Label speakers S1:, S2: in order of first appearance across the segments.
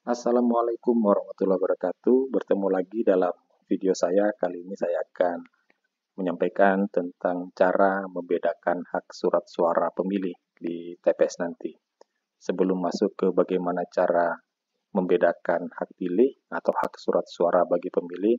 S1: Assalamualaikum warahmatullahi wabarakatuh. Bertemu lagi dalam video saya. Kali ini saya akan menyampaikan tentang cara membedakan hak surat suara pemilih di TPS nanti. Sebelum masuk ke bagaimana cara membedakan hak pilih atau hak surat suara bagi pemilih,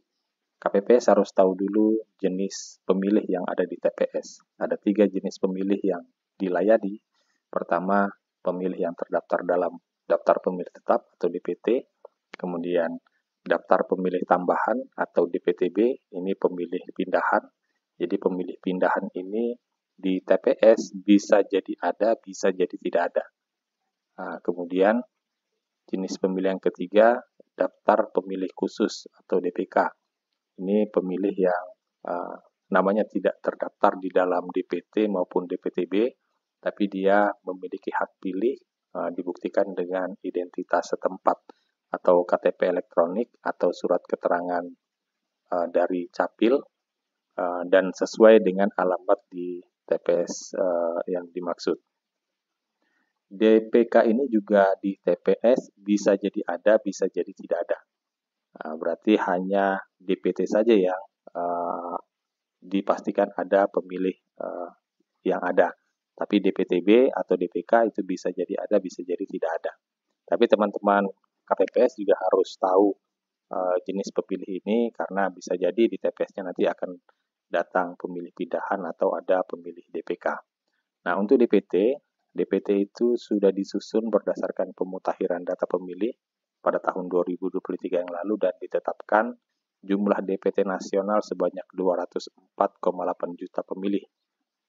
S1: KPPS harus tahu dulu jenis pemilih yang ada di TPS. Ada 3 jenis pemilih yang dilayani. Pertama, pemilih yang terdaftar dalam daftar pemilih tetap atau DPT, kemudian daftar pemilih tambahan atau DPTB, ini pemilih pindahan. Jadi pemilih pindahan ini di TPS bisa jadi ada, bisa jadi tidak ada. Nah, kemudian jenis pemilih yang ketiga, daftar pemilih khusus atau DPK. Ini pemilih yang namanya tidak terdaftar di dalam DPT maupun DPTB, tapi dia memiliki hak pilih dibuktikan dengan identitas setempat atau KTP elektronik atau surat keterangan dari Capil dan sesuai dengan alamat di TPS yang dimaksud. DPK ini juga di TPS bisa jadi ada, bisa jadi tidak ada. Berarti hanya DPT saja yang dipastikan ada pemilih yang ada. Tapi DPTB atau DPK itu bisa jadi ada, bisa jadi tidak ada. Tapi teman-teman KPPS juga harus tahu jenis pemilih ini karena bisa jadi di TPS-nya nanti akan datang pemilih pindahan atau ada pemilih DPK. Nah, untuk DPT itu sudah disusun berdasarkan pemutakhiran data pemilih pada tahun 2023 yang lalu dan ditetapkan jumlah DPT nasional sebanyak 204,8 juta pemilih.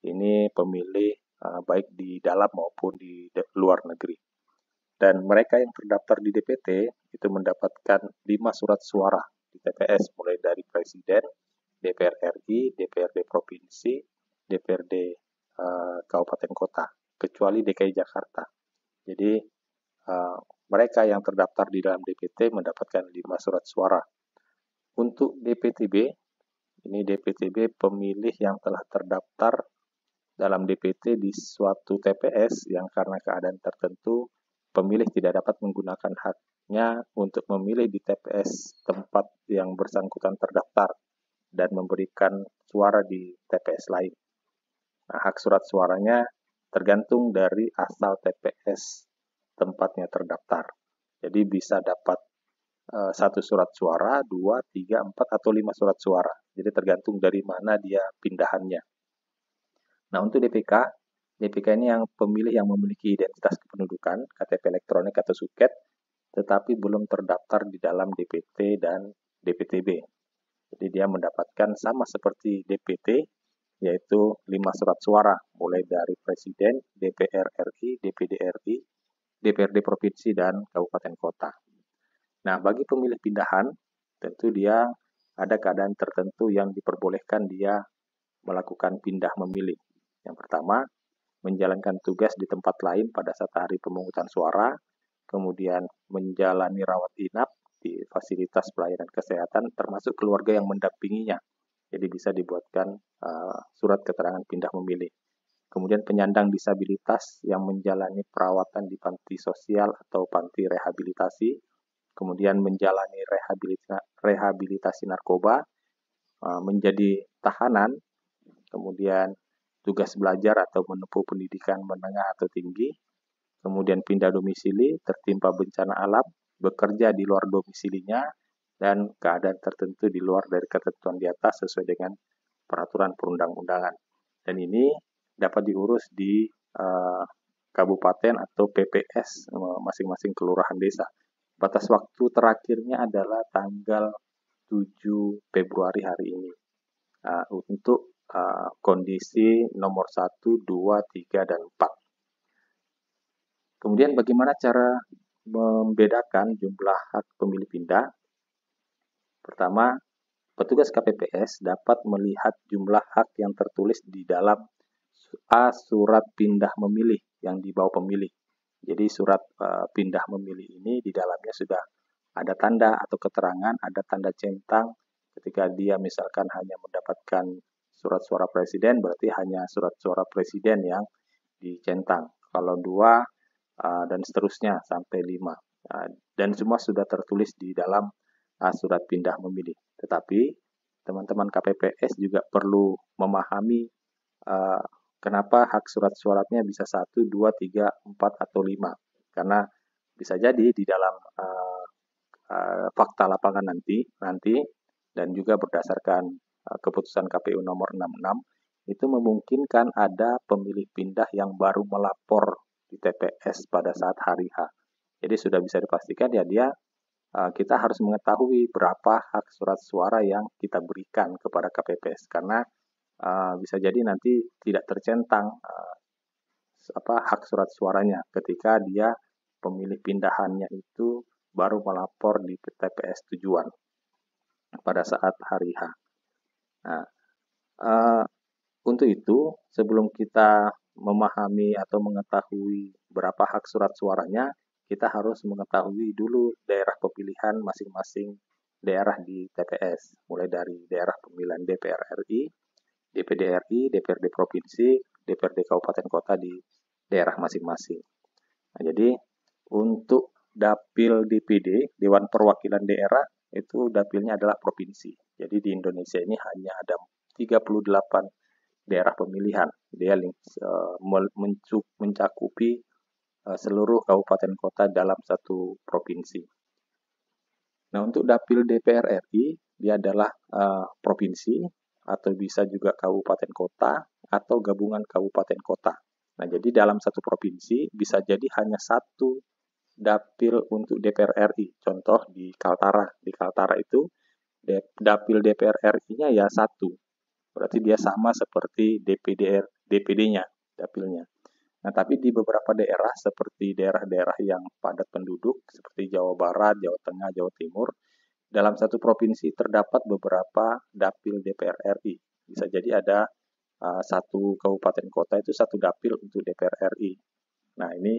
S1: Ini pemilih baik di dalam maupun di luar negeri. Dan mereka yang terdaftar di DPT itu mendapatkan 5 surat suara di TPS, mulai dari Presiden, DPR RI, DPRD Provinsi, DPRD Kabupaten Kota, kecuali DKI Jakarta. Jadi mereka yang terdaftar di dalam DPT mendapatkan 5 surat suara. Untuk DPTB, ini DPTB pemilih yang telah terdaftar dalam DPT di suatu TPS yang karena keadaan tertentu pemilih tidak dapat menggunakan haknya untuk memilih di TPS tempat yang bersangkutan terdaftar dan memberikan suara di TPS lain. Nah, hak surat suaranya tergantung dari asal TPS tempatnya terdaftar. Jadi bisa dapat 1 surat suara, 2, 3, 4, atau 5 surat suara. Jadi tergantung dari mana dia pindahannya. Nah, untuk DPK ini yang pemilih yang memiliki identitas kependudukan, KTP elektronik atau suket, tetapi belum terdaftar di dalam DPT dan DPTB. Jadi dia mendapatkan sama seperti DPT, yaitu 5 surat suara, mulai dari Presiden, DPR RI, DPD RI, DPRD Provinsi, dan Kabupaten Kota. Nah, bagi pemilih pindahan, tentu dia ada keadaan tertentu yang diperbolehkan dia melakukan pindah memilih. Yang pertama, menjalankan tugas di tempat lain pada saat hari pemungutan suara, kemudian menjalani rawat inap di fasilitas pelayanan kesehatan, termasuk keluarga yang mendampinginya. Jadi bisa dibuatkan surat keterangan pindah memilih. Kemudian penyandang disabilitas yang menjalani perawatan di panti sosial atau panti rehabilitasi, kemudian menjalani rehabilitasi narkoba, menjadi tahanan, kemudian tugas belajar atau menempuh pendidikan menengah atau tinggi, kemudian pindah domisili, tertimpa bencana alam, bekerja di luar domisilinya, dan keadaan tertentu di luar dari ketentuan di atas sesuai dengan peraturan perundang-undangan. Dan ini dapat diurus di kabupaten atau PPS masing-masing kelurahan desa. Batas waktu terakhirnya adalah tanggal 7 Februari hari ini. Untuk kondisi nomor 1, 2, 3, dan 4. Kemudian bagaimana cara membedakan jumlah hak pemilih pindah? Pertama, petugas KPPS dapat melihat jumlah hak yang tertulis di dalam surat pindah memilih yang dibawa pemilih. Jadi surat pindah memilih ini di dalamnya sudah ada tanda atau keterangan, ada tanda centang. Ketika dia misalkan hanya mendapatkan surat suara presiden, berarti hanya surat suara presiden yang dicentang. Kalau 2 dan seterusnya sampai 5. dan semua sudah tertulis di dalam surat pindah memilih. Tetapi teman-teman KPPS juga perlu memahami kenapa hak surat suaranya bisa 1, 2, 3, 4, atau 5. Karena bisa jadi di dalam fakta lapangan nanti dan juga berdasarkan keputusan KPU nomor 66 itu memungkinkan ada pemilih pindah yang baru melapor di TPS pada saat hari H. Jadi sudah bisa dipastikan ya kita harus mengetahui berapa hak surat suara yang kita berikan kepada KPPS karena bisa jadi nanti tidak tercentang hak surat suaranya ketika dia pemilih pindahannya itu baru melapor di TPS tujuan pada saat hari H. Nah, untuk itu sebelum kita memahami atau mengetahui berapa hak surat suaranya, kita harus mengetahui dulu daerah pemilihan masing-masing daerah di TPS, mulai dari daerah pemilihan DPR RI, DPD RI, DPRD Provinsi, DPRD Kabupaten Kota di daerah masing-masing. Nah, jadi untuk dapil DPD, Dewan Perwakilan Daerah, itu dapilnya adalah provinsi. Jadi di Indonesia ini hanya ada 38 daerah pemilihan. Dia mencakupi seluruh kabupaten kota dalam satu provinsi. Nah, untuk dapil DPR RI, dia adalah provinsi atau bisa juga kabupaten kota atau gabungan kabupaten kota. Nah, jadi dalam satu provinsi bisa jadi hanya satu dapil untuk DPR RI. Contoh di Kaltara. Di Kaltara itu dapil DPR RI-nya ya satu. Berarti dia sama seperti DPD-nya, dapilnya. Nah, tapi di beberapa daerah seperti daerah-daerah yang padat penduduk seperti Jawa Barat, Jawa Tengah, Jawa Timur, dalam satu provinsi terdapat beberapa dapil DPR RI. Bisa jadi ada satu kabupaten kota itu satu dapil untuk DPR RI. Nah, ini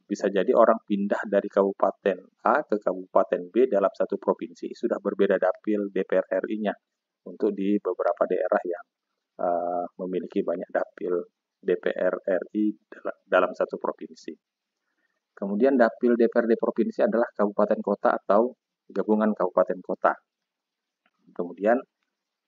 S1: bisa jadi orang pindah dari kabupaten A ke kabupaten B dalam satu provinsi sudah berbeda dapil DPR RI-nya untuk di beberapa daerah yang memiliki banyak dapil DPR RI dalam satu provinsi. Kemudian dapil DPRD provinsi adalah kabupaten kota atau gabungan kabupaten kota. Kemudian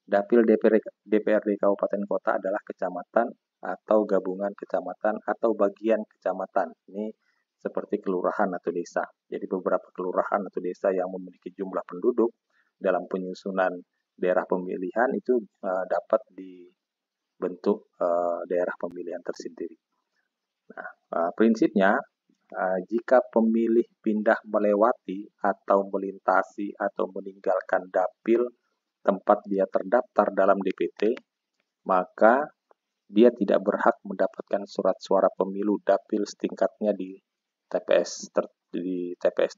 S1: dapil DPRD kabupaten kota adalah kecamatan atau gabungan kecamatan atau bagian kecamatan. Ini seperti kelurahan atau desa. Jadi beberapa kelurahan atau desa yang memiliki jumlah penduduk dalam penyusunan daerah pemilihan itu dapat dibentuk daerah pemilihan tersendiri. Nah, prinsipnya jika pemilih pindah melewati atau melintasi atau meninggalkan dapil tempat dia terdaftar dalam DPT, maka dia tidak berhak mendapatkan surat suara pemilu dapil setingkatnya di TPS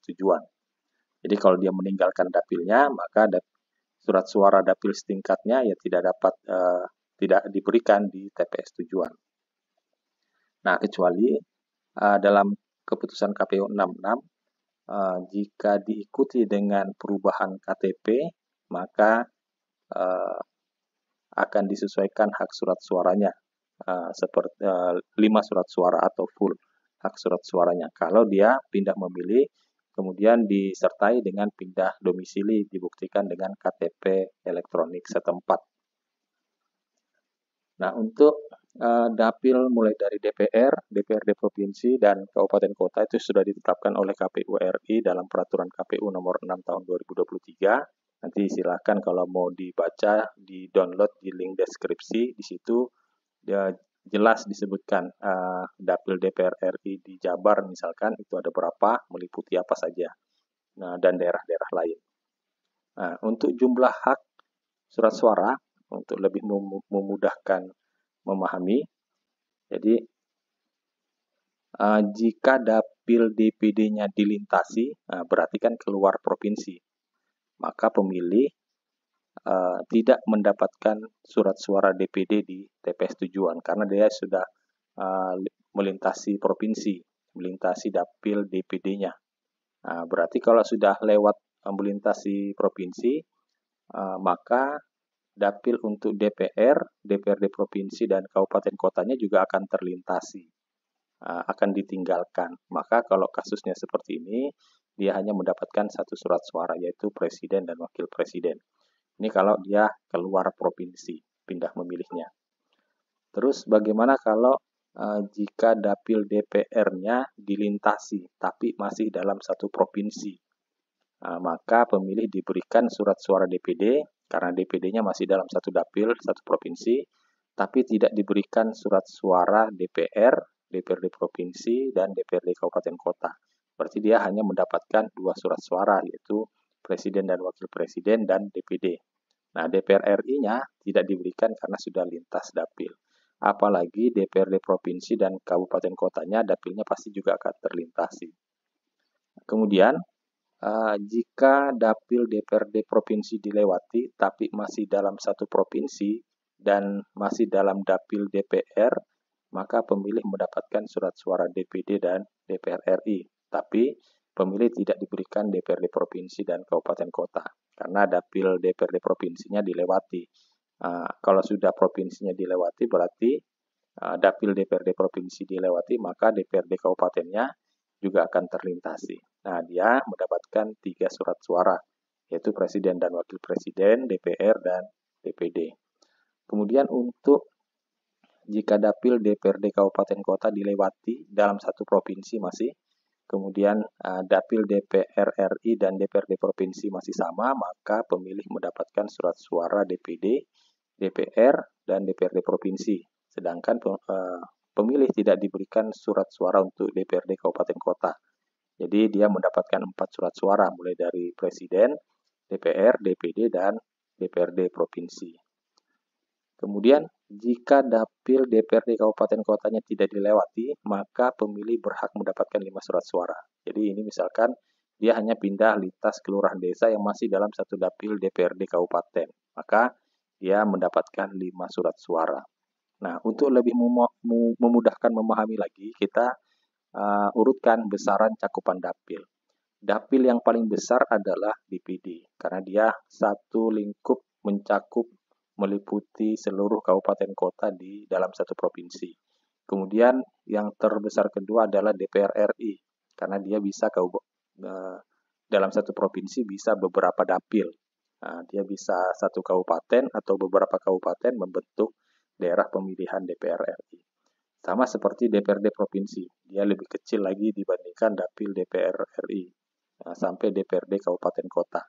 S1: tujuan. Jadi kalau dia meninggalkan dapilnya, maka surat suara dapil setingkatnya ya tidak diberikan di TPS tujuan. Nah, kecuali dalam keputusan KPU 66 jika diikuti dengan perubahan KTP, maka akan disesuaikan hak surat suaranya seperti 5 surat suara atau full hak surat suaranya. Kalau dia pindah memilih, kemudian disertai dengan pindah domisili dibuktikan dengan KTP elektronik setempat. Nah, untuk dapil mulai dari DPR, DPRD provinsi, dan kabupaten kota itu sudah ditetapkan oleh KPU RI dalam peraturan KPU nomor 6 tahun 2023. Nanti silakan kalau mau dibaca, di-download di link deskripsi, di situ dia jelas disebutkan dapil DPR RI di Jabar misalkan itu ada berapa, meliputi apa saja, dan daerah-daerah lain. Nah, untuk jumlah hak surat suara, untuk lebih memudahkan memahami, jadi jika dapil DPD-nya dilintasi, berarti kan keluar provinsi, maka pemilih tidak mendapatkan surat suara DPD di TPS tujuan karena dia sudah melintasi provinsi, melintasi dapil DPD-nya. Berarti kalau sudah lewat melintasi provinsi, maka dapil untuk DPR, DPRD provinsi dan kabupaten kotanya juga akan terlintasi. akan ditinggalkan. Maka kalau kasusnya seperti ini, dia hanya mendapatkan satu surat suara, yaitu presiden dan wakil presiden. Ini kalau dia keluar provinsi, pindah memilihnya. Terus bagaimana kalau jika dapil DPR-nya dilintasi, tapi masih dalam satu provinsi? Maka pemilih diberikan surat suara DPD, karena DPD-nya masih dalam satu dapil, satu provinsi, tapi tidak diberikan surat suara DPR, DPRD provinsi, dan DPRD kabupaten kota. Berarti dia hanya mendapatkan 2 surat suara, yaitu presiden dan wakil presiden dan DPD. Nah, DPR RI-nya tidak diberikan karena sudah lintas dapil. Apalagi DPRD provinsi dan kabupaten kotanya, dapilnya pasti juga akan terlintasi. Kemudian, jika dapil DPRD provinsi dilewati, tapi masih dalam satu provinsi dan masih dalam dapil DPR, maka pemilih mendapatkan surat suara DPD dan DPR RI. Tapi pemilih tidak diberikan DPRD provinsi dan kabupaten kota, karena dapil DPRD provinsinya dilewati. Kalau sudah provinsinya dilewati, berarti dapil DPRD provinsi dilewati, maka DPRD kabupatennya juga akan terlintasi. Nah, dia mendapatkan 3 surat suara, yaitu presiden dan wakil presiden, DPR, dan DPD. Kemudian untuk jika dapil DPRD kabupaten kota dilewati dalam satu provinsi masih, kemudian dapil DPR RI dan DPRD provinsi masih sama, maka pemilih mendapatkan surat suara DPD, DPR, dan DPRD provinsi. Sedangkan pemilih tidak diberikan surat suara untuk DPRD kabupaten kota. Jadi dia mendapatkan 4 surat suara, mulai dari presiden, DPR, DPD, dan DPRD provinsi. Kemudian, jika dapil DPRD kabupaten kotanya tidak dilewati, maka pemilih berhak mendapatkan 5 surat suara. Jadi ini misalkan dia hanya pindah lintas kelurahan desa yang masih dalam satu dapil DPRD kabupaten, maka dia mendapatkan 5 surat suara. Nah, untuk lebih memudahkan memahami lagi, kita urutkan besaran cakupan dapil. Dapil yang paling besar adalah DPD, karena dia satu lingkup mencakup meliputi seluruh kabupaten kota di dalam satu provinsi. Kemudian yang terbesar kedua adalah DPR RI, karena dia bisa dalam satu provinsi bisa beberapa dapil. Dia bisa satu kabupaten atau beberapa kabupaten membentuk daerah pemilihan DPR RI. Sama seperti DPRD provinsi, dia lebih kecil lagi dibandingkan dapil DPR RI, sampai DPRD kabupaten kota.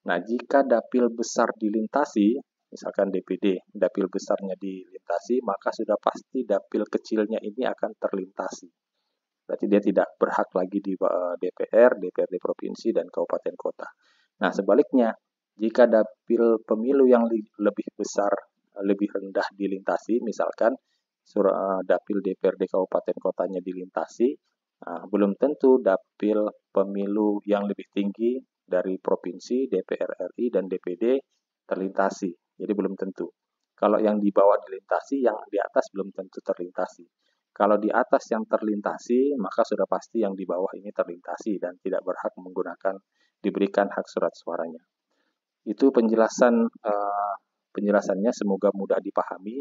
S1: Nah, jika dapil besar dilintasi, misalkan DPD, dapil besarnya dilintasi, maka sudah pasti dapil kecilnya ini akan terlintasi. Berarti dia tidak berhak lagi di DPR, DPRD provinsi, dan kabupaten kota. Nah, sebaliknya, jika dapil pemilu yang lebih besar, lebih rendah dilintasi, misalkan dapil DPRD kabupaten kotanya dilintasi, belum tentu dapil pemilu yang lebih tinggi dari provinsi, DPR RI, dan DPD terlintasi. Jadi belum tentu. Kalau yang di bawah dilintasi, yang di atas belum tentu terlintasi. Kalau di atas yang terlintasi, maka sudah pasti yang di bawah ini terlintasi dan tidak berhak diberikan hak surat suaranya. Itu penjelasannya, semoga mudah dipahami.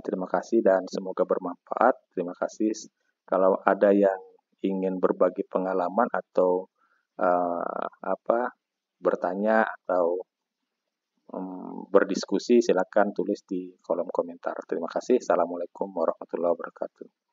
S1: Terima kasih dan semoga bermanfaat. Terima kasih. Kalau ada yang ingin berbagi pengalaman atau bertanya atau berdiskusi, silakan tulis di kolom komentar. Terima kasih. Assalamualaikum warahmatullahi wabarakatuh.